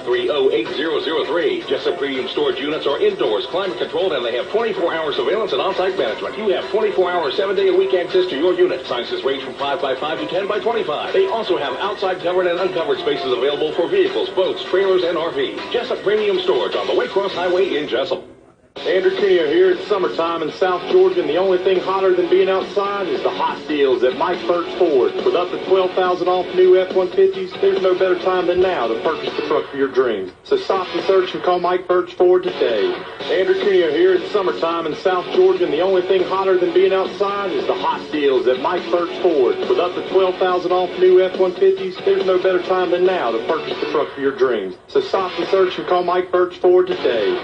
530-8003. Jesup Premium Storage units are indoors, climate controlled, and they have 24-hour surveillance and on-site management. You have 24-hour, 7-day-a-week access to your unit. Sizes range from 5x5 to 10x25. They also have outside covered and uncovered spaces available for vehicles, boats, trailers, and RVs. Jesup Premium Storage on the Waycross Highway in Jesup. Andrew Cuneo here. It's summertime in South Georgia, and the only thing hotter than being outside is the hot deals at Mike Burt's Ford. With up to $12,000 off new F-150s, there's no better time than now to purchase the truck of your dreams. So stop the search and call Mike Burt's Ford today. Andrew Cuneo here. It's summertime in South Georgia, and the only thing hotter than being outside is the hot deals at Mike Burt's Ford. With up to $12,000 off new F-150s, there's no better time than now to purchase the truck of your dreams. So stop the search and call Mike Burt's Ford today.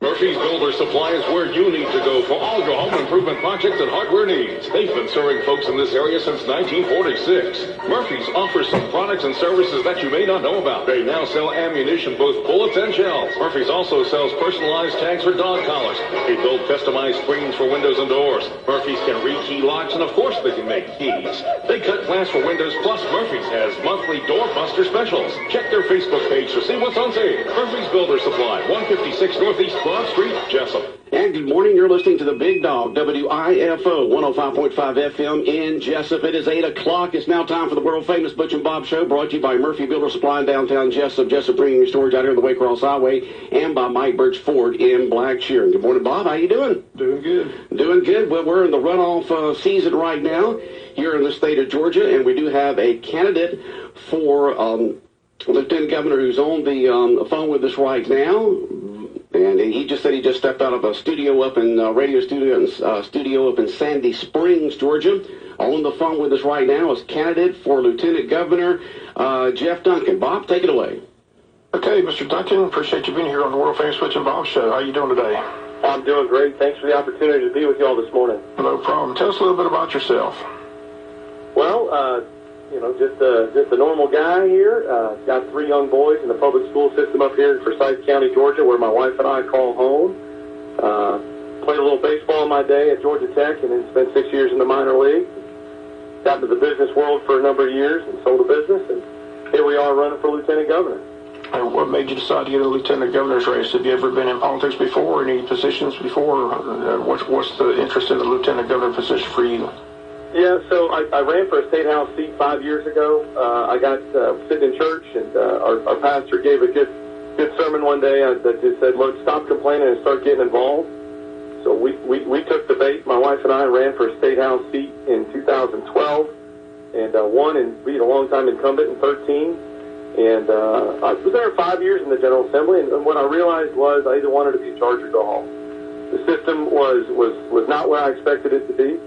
Murphy's Builder Supply is where you need to go for all your home improvement projects and hardware needs. They've been serving folks in this area since 1946. Murphy's offers some products and services that you may not know about. They now sell ammunition, both bullets and shells. Murphy's also sells personalized tags for dog collars. They build customized screens for windows and doors. Murphy's can rekey locks, and of course they can make keys. They cut glass for windows, plus Murphy's has monthly doorbuster specials. Check their Facebook page to see what's on sale. Murphy's Builder Supply, 156 Northeast Broad Street, Jesup. And good morning. You're listening to the Big Dog, WIFO 105.5 FM in Jesup. It is 8 o'clock. It's now time for the world-famous Butch and Bob Show, brought to you by Murphy Builder Supply in downtown Jesup, Jesup Premium Storage out here on the Waycross Highway, and by Mike Burt's Ford in Blackshear. Good morning, Bob. How you doing? Doing good. Doing good. Well, we're in the runoff season right now here in the state of Georgia, and we do have a candidate for Lieutenant Governor who's on the phone with us right now. And he just said he just stepped out of a studio up in radio studio up in Sandy Springs, Georgia. On the phone with us right now is candidate for Lieutenant Governor Jeff Duncan. Bob, take it away. Okay, Mr. Duncan, appreciate you being here on the world famous Butch and Bob Show. How you doing today? I'm doing great. Thanks for the opportunity to be with you all this morning. No problem. Tell us a little bit about yourself. Well, just a normal guy here. Got 3 young boys in the public school system up here in Forsyth County, Georgia, where my wife and I call home. Played a little baseball in my day at Georgia Tech, and then spent 6 years in the minor league. Got into the business world for a number of years and sold a business, and here we are running for lieutenant governor. And what made you decide to get a lieutenant governor's race? Have you ever been in politics before, any positions before? What's the interest in the lieutenant governor position for you? Yeah, so I ran for a state house seat 5 years ago. I got sitting in church, and our pastor gave a good sermon one day that just said, "Look, stop complaining and start getting involved." So we took the bait. My wife and I ran for a state house seat in 2012, and won and beat a long-time incumbent in 13. And I was there 5 years in the General Assembly, and what I realized was I either wanted to be in charge or go home. The system was not where I expected it to be.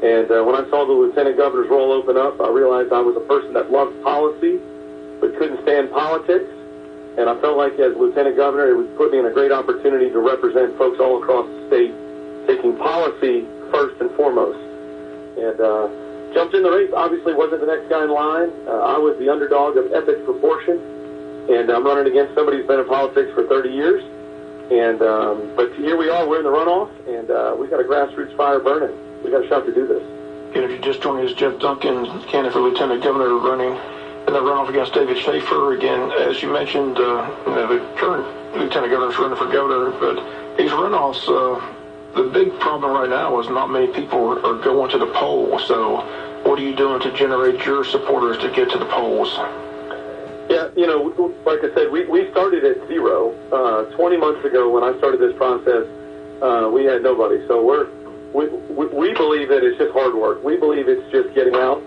And when I saw the lieutenant governor's role open up, I realized I was a person that loved policy but couldn't stand politics. And I felt like as lieutenant governor, it would put me in a great opportunity to represent folks all across the state, taking policy first and foremost. And jumped in the race. Obviously wasn't the next guy in line. I was the underdog of epic proportion. And I'm running against somebody who's been in politics for 30 years. And but here we are. We're in the runoff, and we've got a grassroots fire burning. We got a shot to do this. And if you just joined us, Jeff Duncan, candidate for lieutenant governor, running in the runoff against David Schaefer. Again, as you mentioned, the current lieutenant governor is running for governor, but these runoffs, the big problem right now is not many people are going to the polls. So what are you doing to generate your supporters to get to the polls? Yeah, like I said, we started at 0. 20 months ago when I started this process, we had nobody. So we believe that it's just hard work. We believe it's just getting out,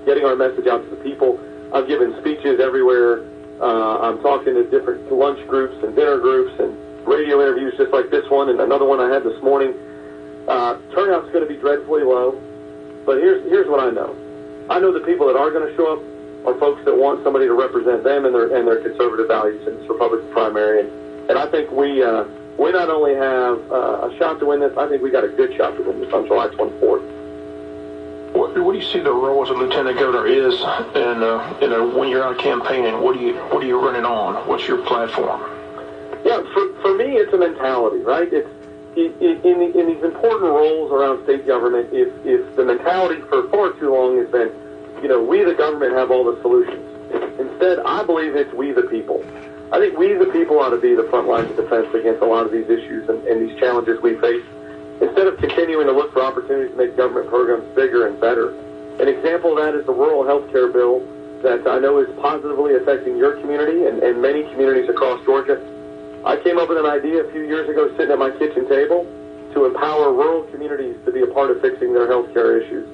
getting our message out to the people. I've given speeches everywhere. I'm talking to different lunch groups and dinner groups and radio interviews just like this one and another one I had this morning. Turnout's going to be dreadfully low, but here's what I know. I know the people that are going to show up are folks that want somebody to represent them and their conservative values in this Republican primary. And I think we not only have a shot to win this, I think we got a good shot to win this on July 24th. What do you see the role as a lieutenant governor is, and when you're out campaigning, what are you running on? What's your platform? Yeah, for me, it's a mentality, right? It's in these important roles around state government. If the mentality for far too long has been, we the government have all the solutions, Instead, I believe it's we the people. I think we the people ought to be the front lines of defense against a lot of these issues and these challenges we face, instead of continuing to look for opportunities to make government programs bigger and better. An example of that is the rural health care bill that I know is positively affecting your community and many communities across Georgia. I came up with an idea a few years ago sitting at my kitchen table to empower rural communities to be a part of fixing their health care issues.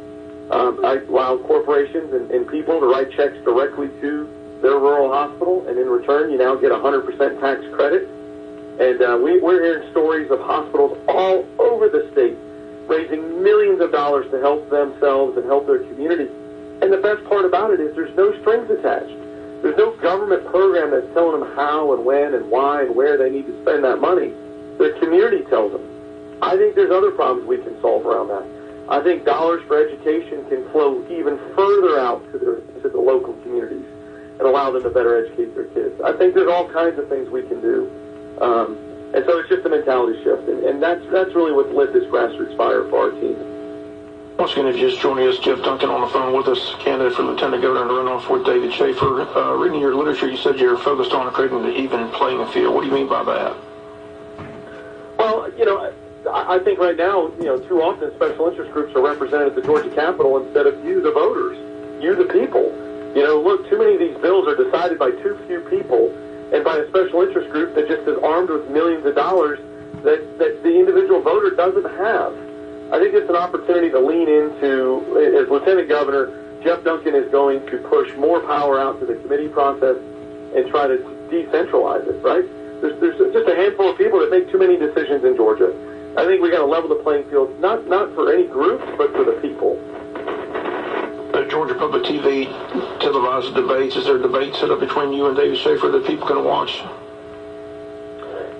I allow corporations and people to write checks directly to their rural hospital, and in return, you now get 100% tax credit. And we're hearing stories of hospitals all over the state raising millions of dollars to help themselves and help their community. And the best part about it is there's no strings attached. There's no government program that's telling them how and when and why and where they need to spend that money. Their community tells them. I think there's other problems we can solve around that. I think dollars for education can flow even further out to the local communities and allow them to better educate their kids. I think there's all kinds of things we can do. And so it's just a mentality shift. And that's really what lit this grassroots fire for our team. Once again, if you're just joining us, Jeff Duncan on the phone with us, candidate for Lieutenant Governor in the runoff with David Schaefer. Reading your literature, you said you're focused on creating the even playing field. What do you mean by that? Well, I think right now, too often special interest groups are represented at the Georgia Capitol instead of you, the voters, you, the people. Look, too many of these bills are decided by too few people and by a special interest group that just is armed with millions of dollars that the individual voter doesn't have. I think it's an opportunity to lean into, as Lieutenant Governor, Jeff Duncan is going to push more power out to the committee process and try to decentralize it, right? There's just a handful of people that make too many decisions in Georgia. I think we got to level the playing field, not for any groups, but for the people. Georgia Public TV televised debates. Is there a debate set up between you and David Schaefer that people can watch?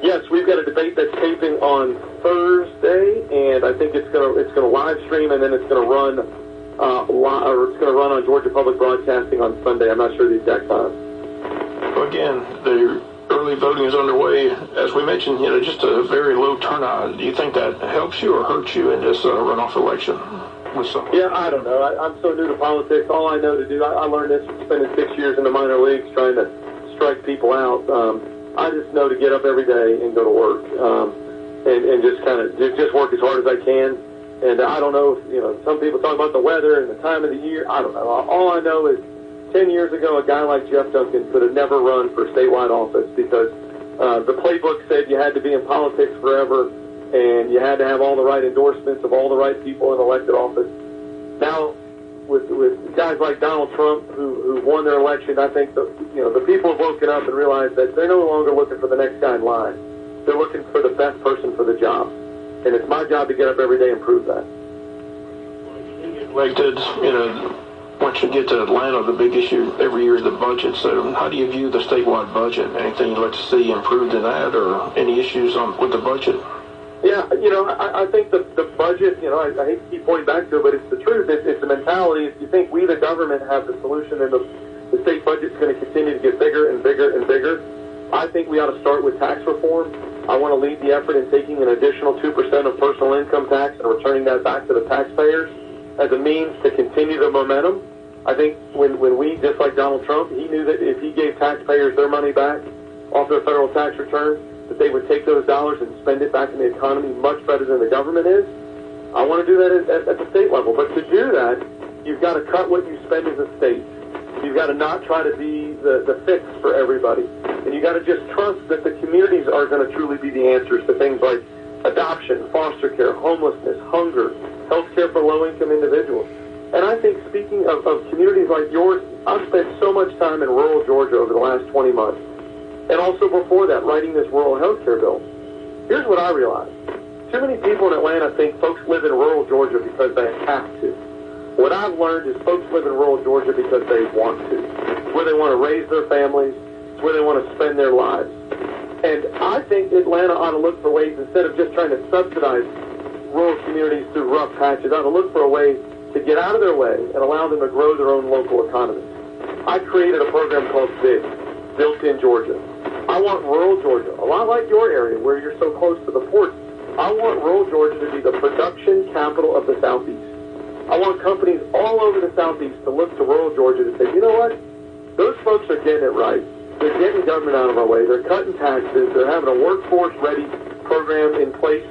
Yes, we've got a debate that's taping on Thursday, and I think it's gonna live stream, and then it's gonna run on Georgia Public Broadcasting on Sunday. I'm not sure the exact time. Well, again, the early voting is underway. As we mentioned, just a very low turnout. Do you think that helps you or hurts you in this runoff election? Yeah, I don't know. I'm so new to politics. All I know to do, I learned this from spending 6 years in the minor leagues trying to strike people out. I just know to get up every day and go to work and just kind of just work as hard as I can. And I don't know if, some people talk about the weather and the time of the year. I don't know. All I know is 10 years ago, a guy like Jeff Duncan could have never run for statewide office because the playbook said you had to be in politics forever and you had to have all the right endorsements of all the right people in elected office. Now, with guys like Donald Trump who won their election, I think the people have woken up and realized that they're no longer looking for the next guy in line. They're looking for the best person for the job. And it's my job to get up every day and prove that. Elected, once you get to Atlanta, the big issue every year is the budget. So how do you view the statewide budget? Anything you'd like to see improved in that or any issues with the budget? Yeah, I think the budget, I hate to keep pointing back to it, but it's the truth. It's the mentality. If you think we, the government, have the solution and the state budget's going to continue to get bigger and bigger and bigger, I think we ought to start with tax reform. I want to lead the effort in taking an additional 2% of personal income tax and returning that back to the taxpayers as a means to continue the momentum. I think when we, just like Donald Trump, he knew that if he gave taxpayers their money back off their federal tax returns, that they would take those dollars and spend it back in the economy much better than the government is. I want to do that at the state level. But to do that, you've got to cut what you spend as a state. You've got to not try to be the fix for everybody. And you've got to just trust that the communities are going to truly be the answers to things like adoption, foster care, homelessness, hunger, health care for low-income individuals. And I think, speaking of communities like yours, I've spent so much time in rural Georgia over the last 20 months. And also before that, writing this rural health care bill. Here's what I realized. Too many people in Atlanta think folks live in rural Georgia because they have to. What I've learned is folks live in rural Georgia because they want to. It's where they want to raise their families. It's where they want to spend their lives. And I think Atlanta ought to look for ways, instead of just trying to subsidize rural communities through rough patches, ought to look for a way to get out of their way and allow them to grow their own local economies. I created a program called BIG, Built in Georgia. I want rural Georgia, a lot like your area where you're so close to the ports. I want rural Georgia to be the production capital of the Southeast. I want companies all over the Southeast to look to rural Georgia to say, you know what? Those folks are getting it right. They're getting government out of our way. They're cutting taxes. They're having a workforce-ready program in place.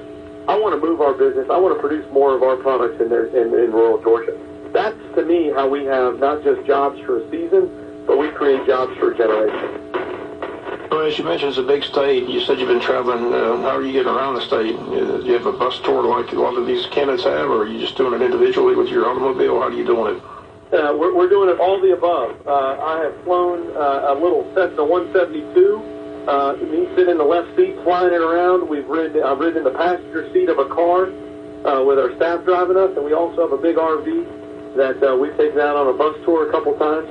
I want to move our business. I want to produce more of our products in rural Georgia. That's, to me, how we have not just jobs for a season, but we create jobs for a generation. Well, as you mentioned, it's a big state. You said you've been traveling. How are you getting around the state? Do you have a bus tour like a lot of these candidates have, or are you just doing it individually with your automobile? How are you doing it? We're doing it all the above. I have flown a little Cessna 172. Me sitting in the left seat, flying it around. I've ridden in the passenger seat of a car with our staff driving us, and we also have a big RV that we've taken out on a bus tour a couple times.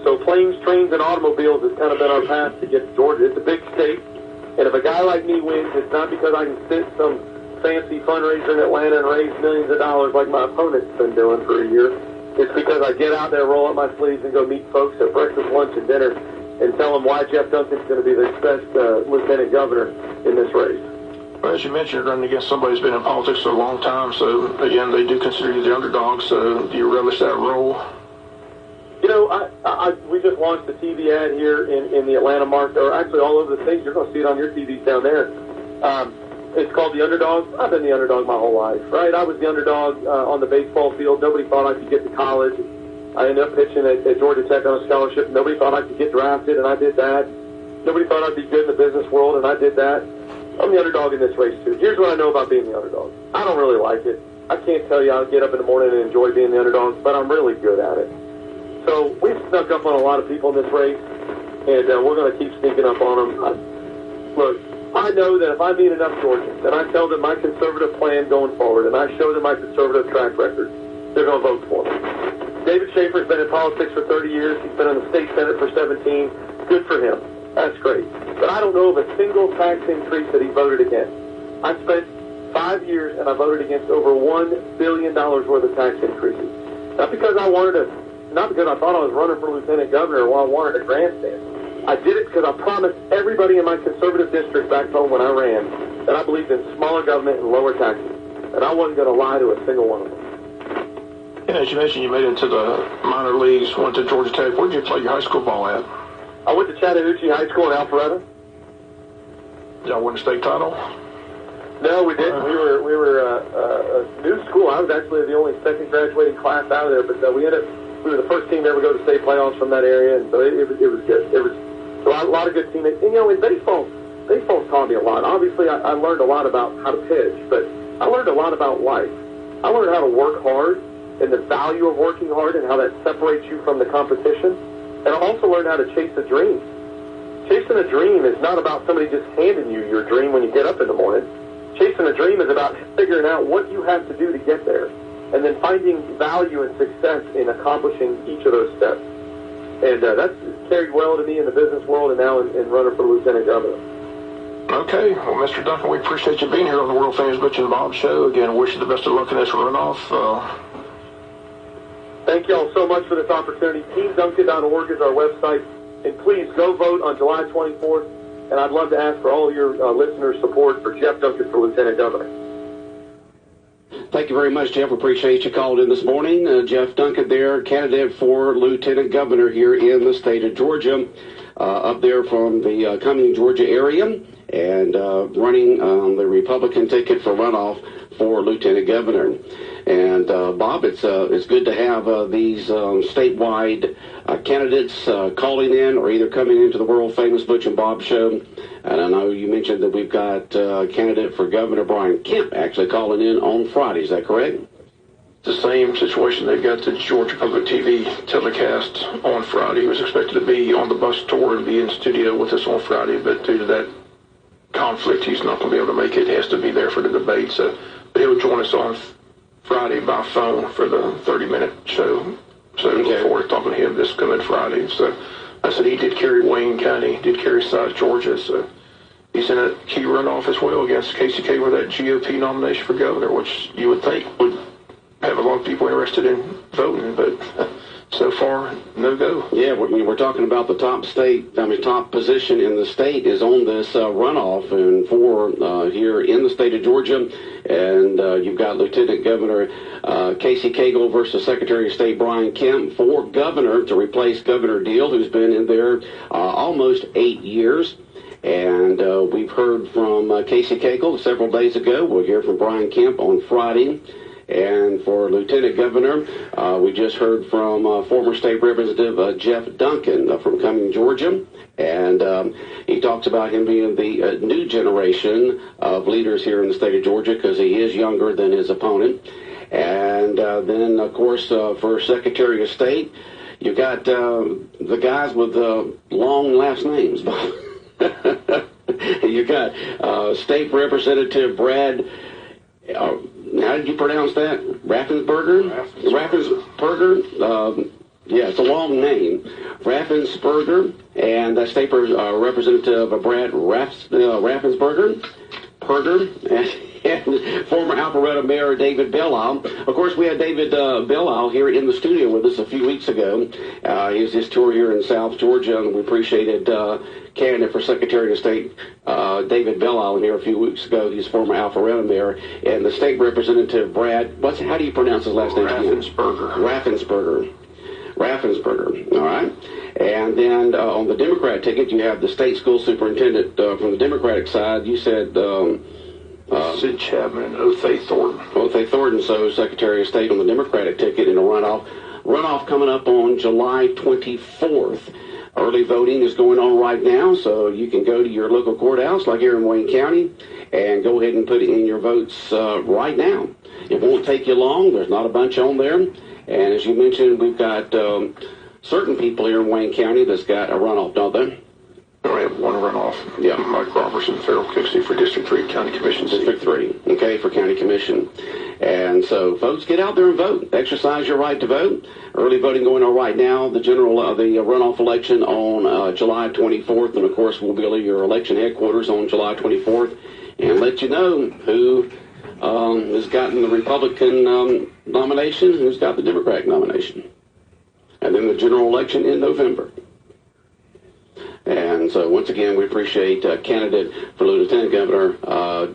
So planes, trains, and automobiles has kind of been our path to get to Georgia. It's a big state, and if a guy like me wins, it's not because I can sit some fancy fundraiser in Atlanta and raise millions of dollars like my opponent's been doing for a year. It's because I get out there, roll up my sleeves, and go meet folks at breakfast, lunch, and dinner, and tell them why Jeff Duncan's going to be the best lieutenant governor in this race. Well, as you mentioned, you're running against somebody who's been in politics for a long time, so, again, they do consider you the underdog, so do you relish that role? You know, we just launched a TV ad here in the Atlanta market, or actually all over the state. You're going to see it on your TVs down there. It's called The Underdog. I've been the underdog my whole life, right? I was the underdog on the baseball field. Nobody thought I could get to college. I ended up pitching at Georgia Tech on a scholarship. Nobody thought I could get drafted, and I did that. Nobody thought I'd be good in the business world, and I did that. I'm the underdog in this race, too. Here's what I know about being the underdog. I don't really like it. I can't tell you I'll get up in the morning and enjoy being the underdog, but I'm really good at it. So we've snuck up on a lot of people in this race, and we're going to keep sneaking up on them. Look, I know that if I meet enough Georgians and I tell them my conservative plan going forward and I show them my conservative track record, they're going to vote for me. David Schaefer's been in politics for 30 years. He's been in the state senate for 17. Good for him. That's great. But I don't know of a single tax increase that he voted against. I spent 5 years and I voted against over $1 billion worth of tax increases. Not because I thought I was running for lieutenant governor or I wanted a grandstand. I did it because I promised everybody in my conservative district back home when I ran that I believed in smaller government and lower taxes. And I wasn't going to lie to a single one of them. Yeah, as you mentioned, you made it to the minor leagues, went to Georgia Tech. Where did you play your high school ball at? I went to Chattahoochee High School in Alpharetta. Y'all win a state title? No, we didn't. We were a new school. I was actually the only second graduating class out of there, but we were the first team to ever go to state playoffs from that area, and so it was good. It was a lot of good teammates. And, in baseball taught me a lot. Obviously, I learned a lot about how to pitch, but I learned a lot about life. I learned how to work hard and the value of working hard and how that separates you from the competition. And I also learned how to chase a dream. Chasing a dream is not about somebody just handing you your dream when you get up in the morning. Chasing a dream is about figuring out what you have to do to get there, and then finding value and success in accomplishing each of those steps. And that's carried well to me in the business world and now in running for lieutenant governor. Okay. Well, Mr. Duncan, we appreciate you being here on the world famous Butch and Bob Show. Again, wish you the best of luck in this runoff. Thank you all so much for this opportunity. TeamDuncan.org is our website. And please go vote on July 24th. And I'd love to ask for all of your listeners' support for Jeff Duncan for lieutenant governor. Thank you very much, Jeff. We appreciate you calling in this morning. Jeff Duncan there, candidate for lieutenant governor here in the state of Georgia, up there from the Cumming, Georgia area, and running on the Republican ticket for runoff for lieutenant governor. And Bob, it's good to have these statewide candidates calling in or either coming into the world famous Butch and Bob Show. And I know you mentioned that we've got a candidate for Governor Brian Kemp actually calling in on Friday. Is that correct? The same situation. They've got the Georgia Public TV telecast on Friday. He was expected to be on the bus tour and be in studio with us on Friday, but due to that conflict, he's not going to be able to make it. He has to be there for the debate. So, but he'll join us on Friday by phone for the 30-minute show. So okay. Look forward to talking to him this coming Friday. So I said he did carry Wayne County, did carry South Georgia. So he's in a key runoff as well against KCK with that GOP nomination for governor, which you would think would have a lot of people interested in voting, but so far, no go. Yeah, we're talking about the top position in the state is on this runoff, and for here in the state of Georgia, and you've got Lieutenant Governor Casey Cagle versus Secretary of State Brian Kemp for governor to replace Governor Deal, who's been in there almost 8 years. And we've heard from Casey Cagle several days ago. We'll hear from Brian Kemp on Friday. And for Lieutenant Governor, we just heard from former State Representative Jeff Duncan from Cumming, Georgia. And he talks about him being the new generation of leaders here in the state of Georgia because he is younger than his opponent. And then, of course, for Secretary of State, you got the guys with long last names. You got State Representative Brad... how did you pronounce that? Raffensperger? Raffensperger. Yeah, it's a long name. Raffensperger. And State Representative Brad Raffensperger. And former Alpharetta Mayor David Bellisle. Of course, we had David Bellisle here in the studio with us a few weeks ago. He was his tour here in South Georgia, and we appreciated candidate for Secretary of State David Bellisle here a few weeks ago. He's former Alpharetta Mayor. And the State Representative Brad, how do you pronounce his last name? Raffensperger. All right. And then on the Democrat ticket, you have the state school superintendent from the Democratic side. You said... Sid Chapman and Othay Thornton. Othay Thornton, so Secretary of State on the Democratic ticket in a runoff. Runoff coming up on July 24th. Early voting is going on right now, so you can go to your local courthouse, like here in Wayne County, and go ahead and put in your votes right now. It won't take you long. There's not a bunch on there. And as you mentioned, we've got certain people here in Wayne County that's got a runoff, don't they? I have one runoff. Yeah. Mike Robertson, Federal Cooksey for District 3 County Commission. District 3, okay, for County Commission. And so, folks, get out there and vote. Exercise your right to vote. Early voting going on right now. The runoff election on July 24th. And, of course, we'll be at your election headquarters on July 24th and let you know who has gotten the Republican nomination, who's got the Democratic nomination. And then the general election in November. And so, once again, we appreciate candidate for Lieutenant Governor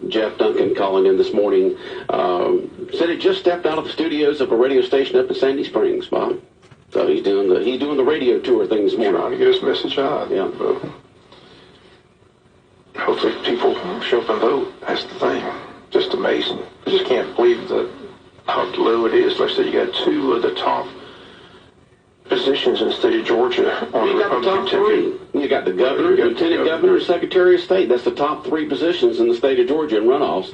Jeff Duncan calling in this morning. Said he just stepped out of the studios of a radio station up in Sandy Springs, Bob. So he's doing the radio tour thing this morning. Trying to get his message out. Yeah. Hopefully people show up and vote. That's the thing. Just amazing. I just can't believe how low it is. Like I said, you got two of the top positions in the state of Georgia on the Republican ticket. You got the governor, lieutenant governor, and secretary of state. That's the top three positions in the state of Georgia in runoffs.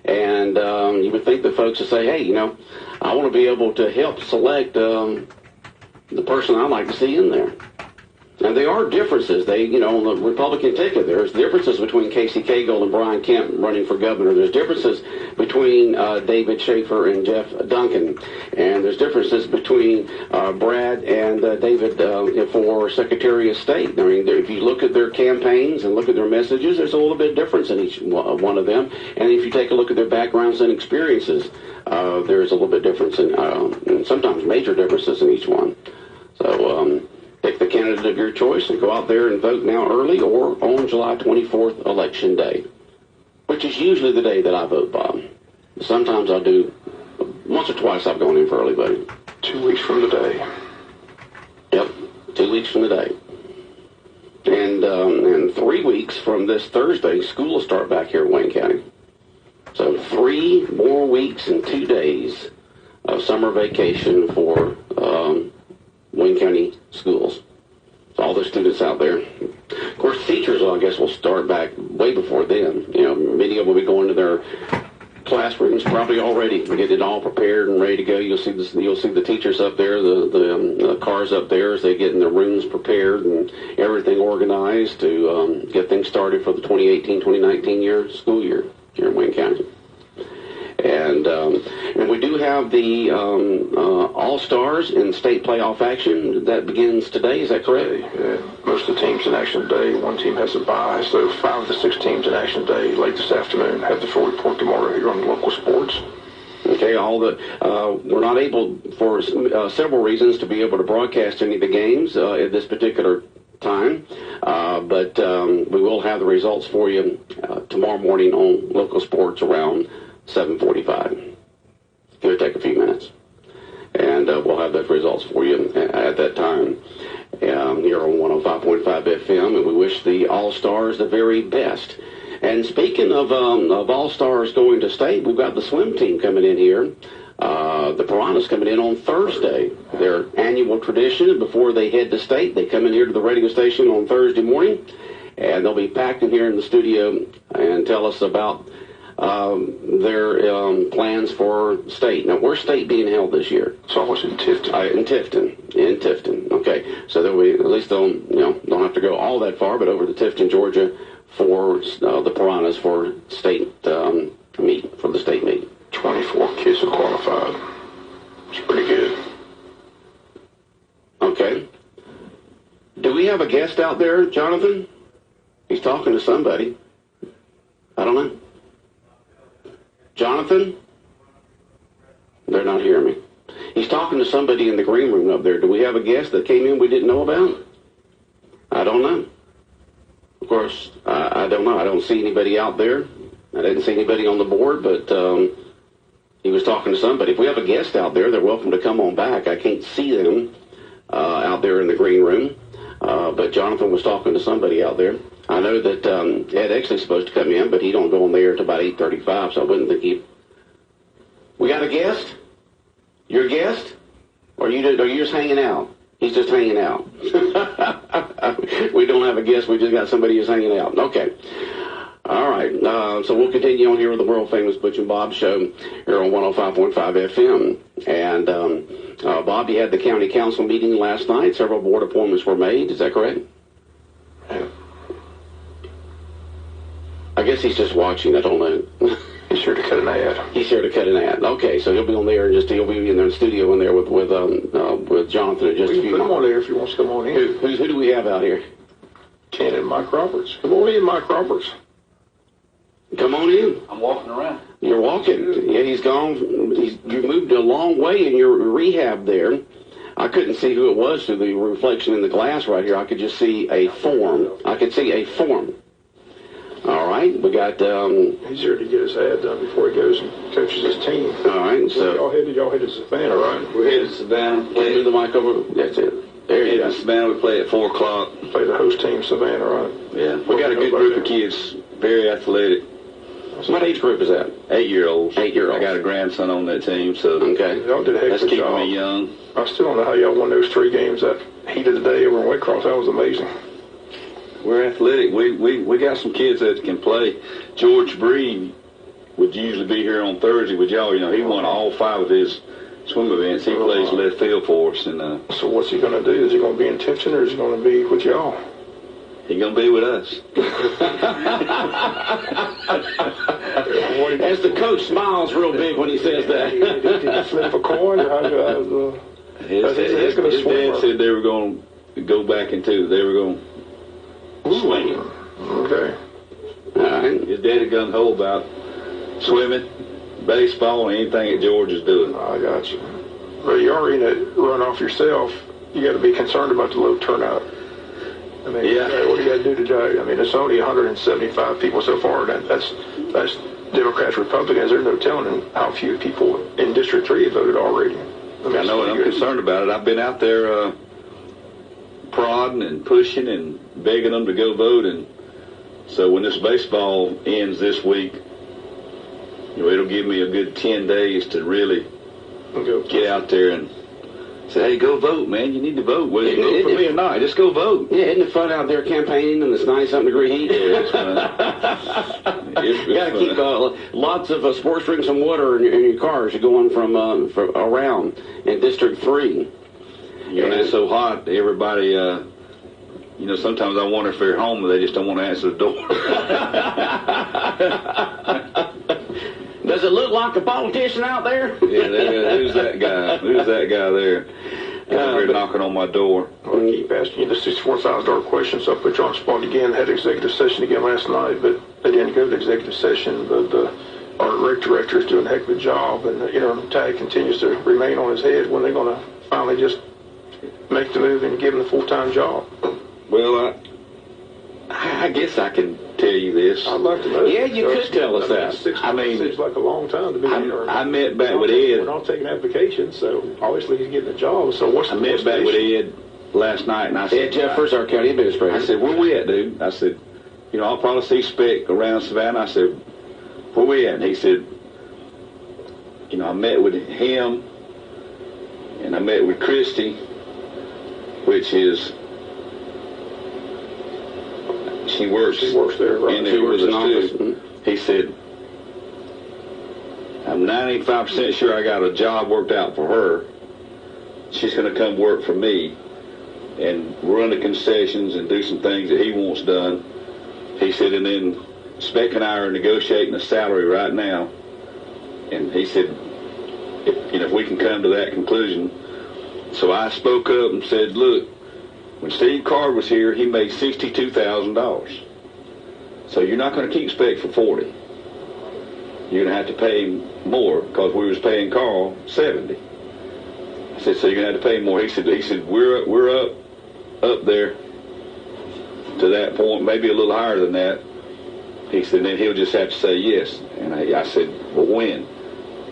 And you would think that folks would say, hey, I want to be able to help select the person I'd like to see in there. And there are differences. On the Republican ticket, there's differences between Casey Cagle and Brian Kemp running for governor. There's differences between David Schaefer and Jeff Duncan. And there's differences between Brad and David for Secretary of State. I mean, if you look at their campaigns and look at their messages, there's a little bit of difference in each one of them. And if you take a look at their backgrounds and experiences, there's a little bit difference and sometimes major differences in each one. So, pick the candidate of your choice and go out there and vote now early or on July 24th, Election Day, which is usually the day that I vote, Bob. Sometimes I'll do, once or twice I've gone in for early voting. 2 weeks from today. Yep, 2 weeks from today. And 3 weeks from this Thursday, school will start back here in Wayne County. So 3 more weeks and 2 days of summer vacation for Wayne County schools. So all the students out there. Of course, teachers, I guess, will start back way before then. Many of them will be going to their classrooms probably already, get it all prepared and ready to go. You'll see the teachers up there, the cars up there as they get in their rooms prepared and everything organized to get things started for the 2018-2019 school year here in Wayne County. And we do have the All-Stars in state playoff action. That begins today, is that correct? Yeah, most of the teams in action today. One team has a bye, so 5 of the 6 teams in action today late this afternoon. Have the full report tomorrow here on Local Sports. Okay, we're not able, for several reasons, to be able to broadcast any of the games at this particular time, but we will have the results for you tomorrow morning on local sports around 7:45. It'll take a few minutes, and we'll have those results for you at that time here on 105.5 FM, and we wish the All-Stars the very best. And speaking of All-Stars going to state, we've got the swim team coming in here. The Piranhas coming in on Thursday. Their annual tradition, before they head to state, they come in here to the radio station on Thursday morning, and they'll be packed in here in the studio and tell us about their plans for state. Now, where's state being held this year? It's always in Tifton. In Tifton. Okay, so at least don't have to go all that far, but over to Tifton, Georgia, for the Piranhas for state meet, for the state meet. 24 kids are qualified. It's pretty good. Okay. Do we have a guest out there, Jonathan? He's talking to somebody. I don't know. Jonathan? They're not hearing me. He's talking to somebody in the green room up there. Do we have a guest that came in we didn't know about? I don't know. Of course, I don't know. I don't see anybody out there. I didn't see anybody on the board, but he was talking to somebody. If we have a guest out there, they're welcome to come on back. I can't see them out there in the green room, but Jonathan was talking to somebody out there. I know that Ed Exley's supposed to come in, but he don't go on the air until about 8:35, so I wouldn't think he... We got a guest? You're a guest? Or are you just hanging out? He's just hanging out. We don't have a guest. We just got somebody who's hanging out. Okay. All right. So we'll continue on here with the world-famous Butch and Bob Show here on 105.5 FM. And, Bob, you had the county council meeting last night. Several board appointments were made. Is that correct? Yeah. I guess he's just watching. I don't know. He's here to cut an ad. He's here to cut an ad. Okay, so he'll be on there, he'll be in the studio in there with Jonathan in just a few minutes. Put him on there if he wants to come on in. Who do we have out here? Ken and Mike Roberts. Come on in, Mike Roberts. Come on in. I'm walking around. You're walking. Yeah, he's gone. You moved a long way in your rehab there. I couldn't see who it was through the reflection in the glass right here. I could just see a form. All right, we got... He's here to get his ad done before he goes and coaches his team. All right, so... Y'all headed to Savannah, right? We're headed to Savannah. Move the mic over. That's it. There you go. Savannah, we play at 4 o'clock. Play the host team, Savannah, right? Yeah, we got a good group of kids, very athletic. What age group is that? 8-year-olds. 8-year-olds. I got a grandson on that team, so... Okay. Y'all did a heck that's of a keeping job. me young. I still don't know how y'all won those 3 games that heat of the day over in Waycross. That was amazing. We're athletic. We got some kids that can play. George Breed would usually be here on Thursday with y'all. You know, he won all 5 of his swim events. He plays left field for us. And so what's he going to do? Is he going to be in Tifton or is he going to be with y'all? He's going to be with us. As the coach smiles real big when he says that. Did he flip a coin? Or his dad said they were going to go back into, they were going to swing it. Okay. All right. His daddy gung-ho about swimming, baseball, and anything that George is doing. I got you. Well, you're already in a runoff yourself. You got to be concerned about the low turnout. I mean, yeah. What do you got to do today? I mean, it's only 175 people so far. That's Democrats, Republicans. There's no telling how few people in District 3 have voted already. I know, and I'm concerned about it. I've been out there prodding and pushing and begging them to go vote. And so when this baseball ends this week, you know, it'll give me a good 10 days to really get out there and say, hey, go vote, man. You need to vote. Whether you vote for me or not, just go vote. Yeah, isn't it fun out there campaigning in this 90-something degree heat? Yeah, it's fun. You got to keep lots of sports drinks and water in your cars. You're going from around in District 3. You know, it's so hot, everybody, you know, sometimes I wonder if they're home and they just don't want to answer the door. Does it look like a politician out there? Yeah, who's that guy? Who's that guy there? They're knocking on my door. I'll keep asking you the $64,000 question, so I put you on the spot again. Had executive session again last night, but they didn't go to executive session. But our rec director is doing a heck of a job, and the interim tag continues to remain on his head. When they're going to finally just make the move and give him the full-time job? Well, I guess I can tell you this. I'd like to know. Yeah, you could tell us that. 6 months seems like a long time to be interim. I met back with Ed. We're not taking applications, so obviously he's getting a job. So what's the met back with Ed last night, and I said, Ed Jeffers, our county administrator. I said, where we at, dude? I said, I'll probably see Speck around Savannah. I said, where we at? And he said, I met with him, and I met with Christy, which is, she works there, right? She works in office. He said, I'm 95% sure I got a job worked out for her. She's going to come work for me and run the concessions and do some things that he wants done. He said, and then Speck and I are negotiating a salary right now. And he said, if we can come to that conclusion. So I spoke up and said, look, when Steve Card was here, he made $62,000. So you're not going to keep Speck for 40. You're going to have to pay him more because we was paying Carl 70. I said, so you're going to have to pay him more. He said, we're up there to that point, maybe a little higher than that. He said, then he'll just have to say yes. And I said, well, when?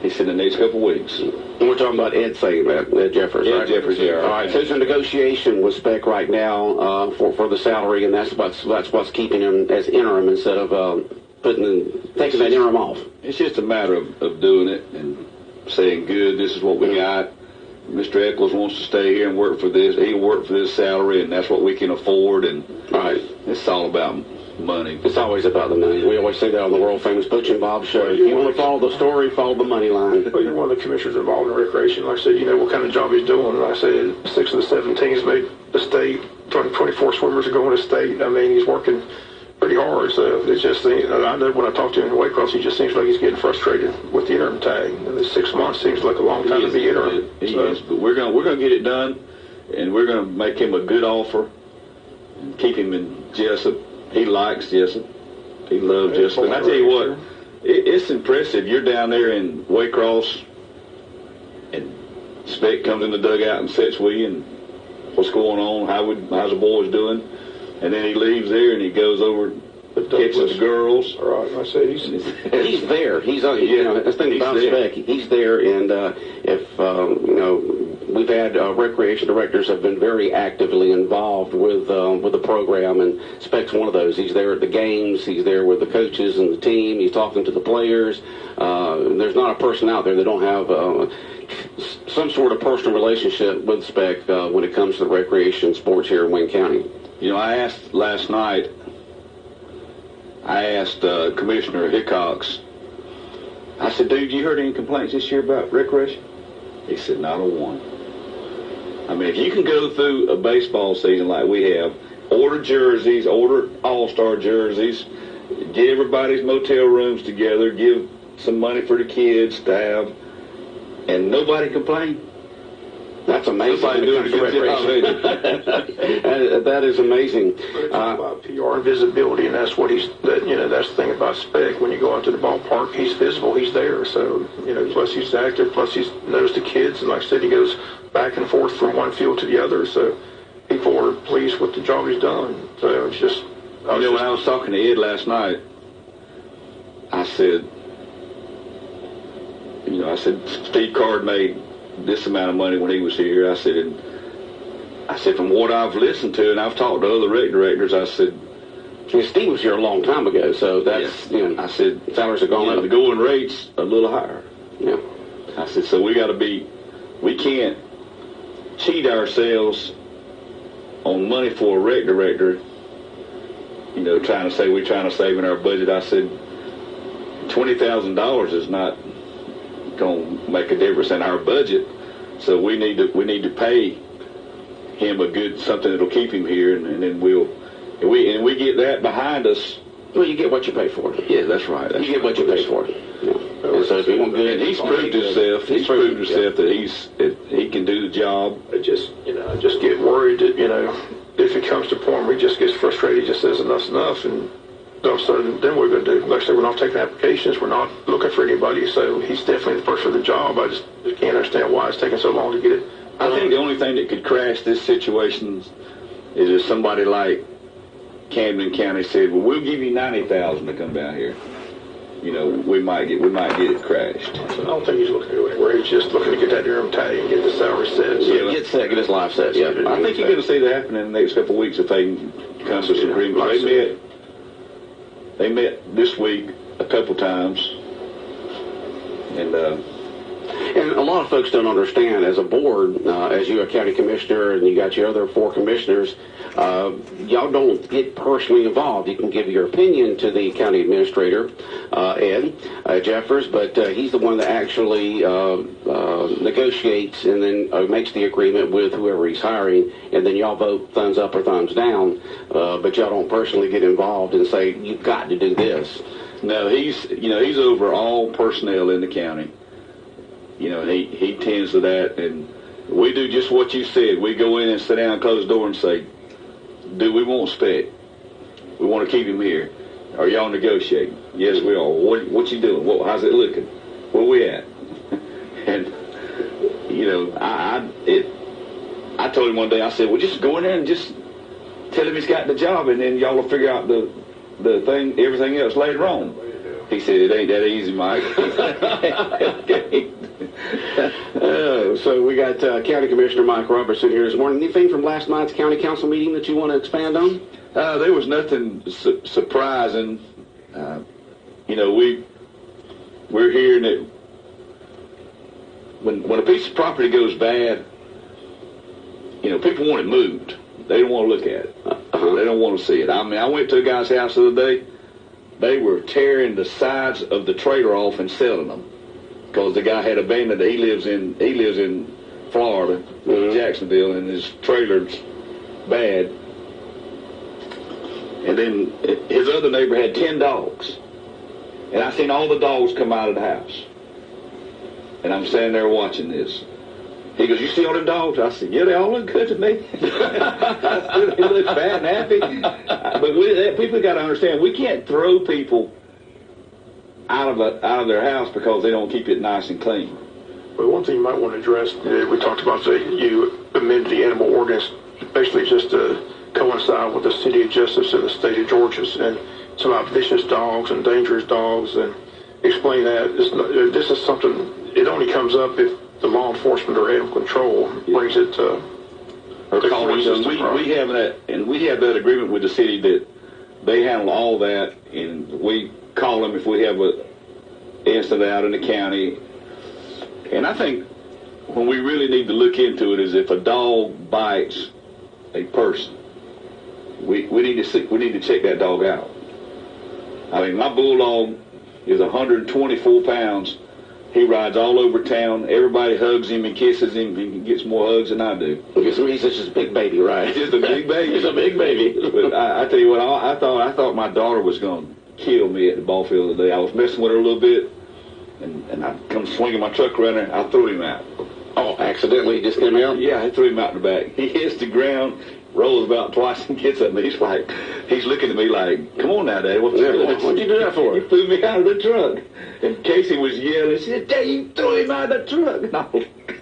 He said, in the next couple of weeks. And we're talking about Ed saying that, Ed Jeffers, right? Ed Jeffers, yeah. All right, so there's a negotiation with Speck right now for the salary, and that's what's keeping him as interim instead of taking that interim off. It's just a matter of doing it and saying, good, this is what we got. Mr. Eccles wants to stay here and work for this. He'll work for this salary, and that's what we can afford. And right, it's all about money. It's always about the money. We always say that on the world-famous Butch and Bob Show. If you want to follow the story, follow the money line. Well, you're one of the commissioners involved in recreation. Like I said, you know what kind of job he's doing. Like I said, 6 of the 7 teams made the state. 24 swimmers are going to state. I mean, he's working pretty hard. So it's just, I know when I talk to him in Waycross, he just seems like he's getting frustrated with the interim tag. And the 6 months seems like a long time to be interim. He is, but we're gonna get it done, and we're gonna make him a good offer and keep him in Jesup. He likes Jesup. He loves Jesup. And I tell you what, it's impressive. You're down there in Waycross, and Speck comes in the dugout and sits with you, and what's going on? How's the boys doing? And then he leaves there and he goes over, catches the girls. All right, I say he's there. He's that's the thing about Speck. He's there, and we've had recreation directors have been very actively involved with the program, and Speck's one of those. He's there at the games. He's there with the coaches and the team. He's talking to the players. There's not a person out there that don't have some sort of personal relationship with Speck when it comes to recreation sports here in Wayne County. I asked last night. Commissioner Hickox. I said, dude, you heard any complaints this year about recreation? He said, not a one. I mean, if you can go through a baseball season like we have, order jerseys, order all-star jerseys, get everybody's motel rooms together, give some money for the kids to have, and nobody complained. That's amazing. Somebody doing a good job. That is amazing. It's about PR and visibility, and that's what that's the thing about Speck. When you go out to the ballpark, he's visible, he's there. So, plus he's active, plus he knows the kids, and like I said, he goes back and forth from one field to the other. So people are pleased with the job he's done. So it's just. When I was talking to Ed last night, I said, Steve Card made this amount of money when he was here. I said, from what I've listened to, and I've talked to other rec directors, I said, Steve was here a long time ago, so that's, I said, salaries are going up. The going rate's a little higher. Yeah. I said, so we can't cheat ourselves on money for a rec director, trying to say we're trying to save in our budget. I said, $20,000 is not going to make a difference in our budget, so we need to pay him something that'll keep him here, and then we get that behind us. Well, you get what you pay for. Yeah, that's right. You get what you pay for. Yeah. And so if you want good, and he's proved himself. He's proved himself that he can do the job. I just get worried that if it comes to a point where he just gets frustrated, he just says enough's enough, and So then we're going to do, like I said, we're not taking applications. We're not looking for anybody. So he's definitely the person for the job. I just can't understand why it's taking so long to get it. I think the only thing that could crash this situation is if somebody like Camden County said, "Well, we'll give you $90,000 to come down here." You know, we might get it crashed. So I don't think he's looking to go anywhere. He's just looking to get that interim tag and get the salary set. So Get set, get his life set. Yeah, I think you're going to see that happen in the next couple of weeks if they can come to some agreement. They met this week a couple times, and a lot of folks don't understand, as a board, as you're a county commissioner and you got your other 4 commissioners, y'all don't get personally involved. You can give your opinion to the county administrator, Ed Jeffers, but he's the one that actually negotiates and then makes the agreement with whoever he's hiring, and then y'all vote thumbs up or thumbs down, but y'all don't personally get involved and say, you've got to do this. No, he's over all personnel in the county. You know, he tends to that, and we do just what you said. We go in and sit down, close the door, and say, "Do we want spec? We want to keep him here. Are y'all negotiating?" "Yes, we are." What you doing? How's it looking? Where we at? And you know, I told him one day. I said, "Well, just go in there and just tell him he's got the job, and then y'all will figure out the thing, everything else later on." He said, "It ain't that easy, Mike." So we got County Commissioner Mike Robertson here this morning. Anything from last night's county council meeting that you want to expand on? There was nothing surprising. You know, we're hearing that when a piece of property goes bad, you know, people want it moved. They don't want to look at it. They don't want to see it. I mean, I went to a guy's house the other day. They were tearing the sides of the trailer off and selling them because the guy had abandoned it. He lives in Florida, Jacksonville, and his trailer's bad. And then his other neighbor had 10 dogs, and I seen all the dogs come out of the house. And I'm standing there watching this. He goes, "You see all them dogs?" I said, "Yeah, they all look good to me." They look fat and happy. But people got to understand, we can't throw people out of their house because they don't keep it nice and clean. But one thing you might want to address, we talked about you amended the animal ordinance, basically just to coincide with the city of Jesup and the state of Georgia, and it's about vicious dogs and dangerous dogs, and explain that. This is something, it only comes up if the law enforcement or animal control brings it to we have that, and we have that agreement with the city that they handle all that, and we call them if we have an incident out in the county. And I think when we really need to look into it is if a dog bites a person, we need to check that dog out. I mean, my bulldog is 124 pounds. He rides all over town. Everybody hugs him and kisses him. He gets more hugs than I do. He's just a big baby, right? He's just a big baby. He's a big baby. But I tell you what, I thought my daughter was going to kill me at the ball field today. I was messing with her a little bit, and I come swinging my truck around there. I threw him out. Oh, accidentally just came out? Yeah, I threw him out the back. He hits the ground, rolls about twice, and gets up. He's looking at me like, "Come on now, Dad, what'd you do that for?" He threw me out of the truck. And Casey was yelling, she said, "Dad, you threw him out of the truck." No,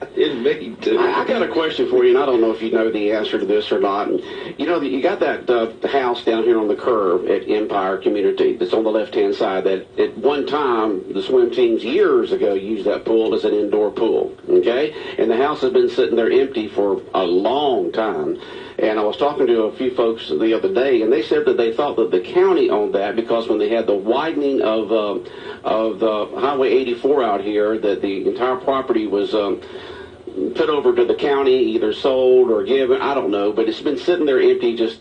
I didn't mean to. I got a question for you, and I don't know if you know the answer to this or not. You know, you got that house down here on the curve at Empire Community that's on the left-hand side that at one time the swim teams years ago used that pool as an indoor pool, okay? And the house has been sitting there empty for a long time. And I was talking to a few folks the other day, and they said that they thought that the county owned that because when they had the widening of the Highway 84 out here, that the entire property was put over to the county, either sold or given. I don't know, but it's been sitting there empty, just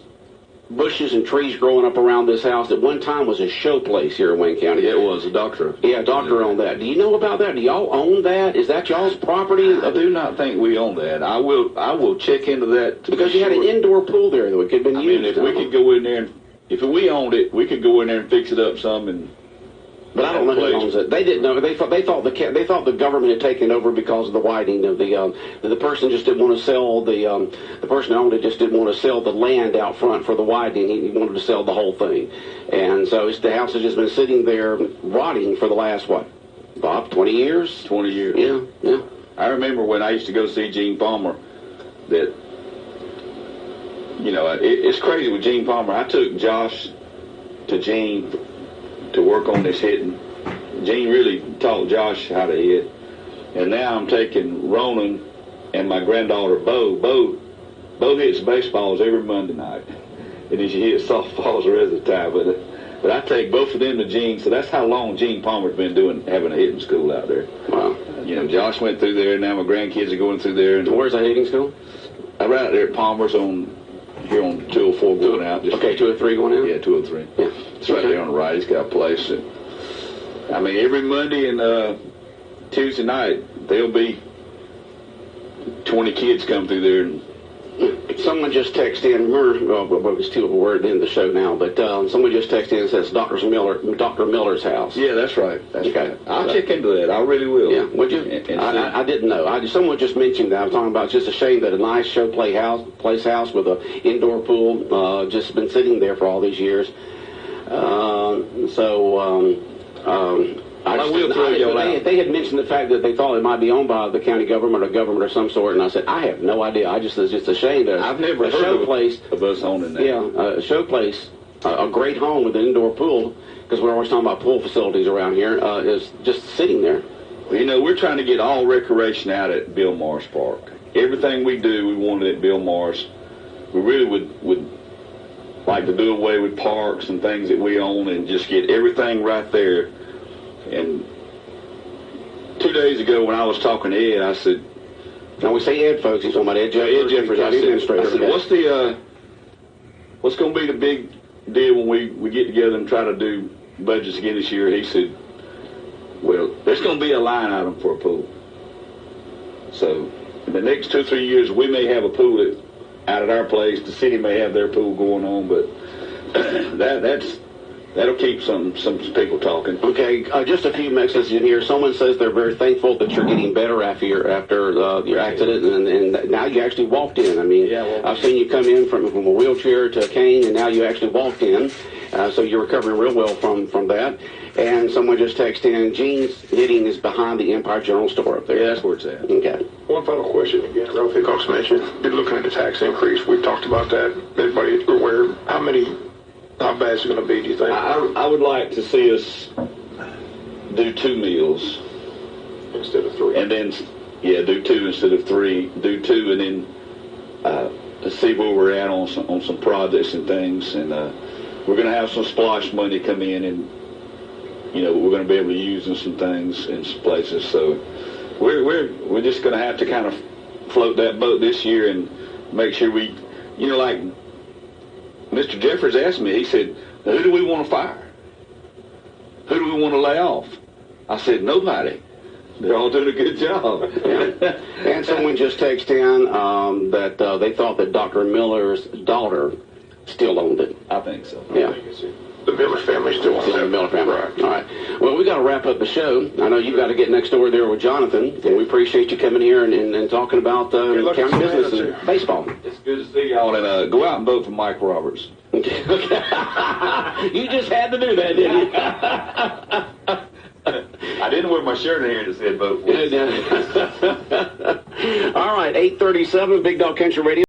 bushes and trees growing up around this house. At one time was a show place here in Wayne County. Yeah, it was. A doctor. Yeah, doctor owned that. Do you know about that? Do y'all own that? Is that y'all's property? I do not think we own that. I will check into that. Because you had an indoor pool there that could have been used. I mean, if we could go in there, and if we owned it, we could go in there and fix it up some and But I don't know who owns it. They didn't know. They thought the government had taken over because of the widening of the person just didn't want to sell the person who owned it just didn't want to sell the land out front for the widening. He wanted to sell the whole thing, and so the house has just been sitting there rotting for the last what, Bob, 20 years? 20 years. Yeah. I remember when I used to go see Gene Palmer. That it's crazy with Gene Palmer. I took Josh to Gene to work on this hitting. Gene really taught Josh how to hit. And now I'm taking Ronan and my granddaughter Bo. Bo hits baseballs every Monday night. And then she hits softballs the rest of the time. But I take both of them to Gene, so that's how long Gene Palmer's been having a hitting school out there. Wow. Josh went through there, now my grandkids are going through there. And where's that hitting school? Right out there at Palmer's here on 204 going out. Okay, 203 going out? Yeah, 203. Yeah. It's right there on the right. He's got a place. Every Monday and Tuesday night, there'll be 20 kids come through there. And someone just texted in, well, it's too word in the show now, but someone just texted in and says Dr. Miller's house. Yeah, that's right. That's okay. Right. I'll check into that. I really will. Yeah, would you? I didn't know. Someone just mentioned that. I was talking about it's just a shame that a nice show place house with an indoor pool just been sitting there for all these years. They had mentioned the fact that they thought it might be owned by the county government or government of some sort, and I said, I have no idea. It's just a shame that I've never heard of us owning that. Yeah, a show place, a great home with an indoor pool, because we're always talking about pool facilities around here, is just sitting there. Well, we're trying to get all recreation out at Bill Morris Park. Everything we do, we want it at Bill Morris. We really would like to do away with parks and things that we own and just get everything right there. And 2 days ago when I was talking to Ed, I said, now we say Ed, folks, he's talking about Ed Jeffers, our administrator. I said, what's going to be the big deal when we get together and try to do budgets again this year? He said, well, there's going to be a line item for a pool. So in the next 2 or 3 years, we may have a pool out at our place. The city may have their pool going on, but that'll keep some people talking. Okay, just a few messages in here. Someone says they're very thankful that you're getting better after your accident, and now you actually walked in. I've seen you come in from a wheelchair to a cane, and now you actually walked in. So you're recovering real well from that. And someone just texted in, Gene's hitting is behind the Empire General Store up there. Yeah, that's where it's at. Okay. One final question again. Ralph Hickox mentioned, been looking at the tax increase. We've talked about that. Everybody aware? How bad is it going to be, do you think? I would like to see us do 2 meals. Instead of 3. And then, do 2 instead of 3. Do 2 and then see where we're at on some projects and things. And we're going to have some splash money come in, and we're going to be able to use in some things in some places. So we're just going to have to kind of float that boat this year and make sure we, like Mr. Jeffers asked me, he said, who do we want to fire? Who do we want to lay off? I said, nobody. They're all doing a good job. Yeah. And someone just texted in that they thought that Dr. Miller's daughter still owned it. I think so. Yeah. The Miller family still owns it. The Miller family. Right. All right. Well, we got to wrap up the show. I know you've got to get next door there with Jonathan, and we appreciate you coming here and talking about county business and baseball. It's good to see y'all, and go out and vote for Mike Roberts. You just had to do that, didn't you? I didn't wear my shirt in here that said vote for. All right, 8:37, Big Dog Country Radio.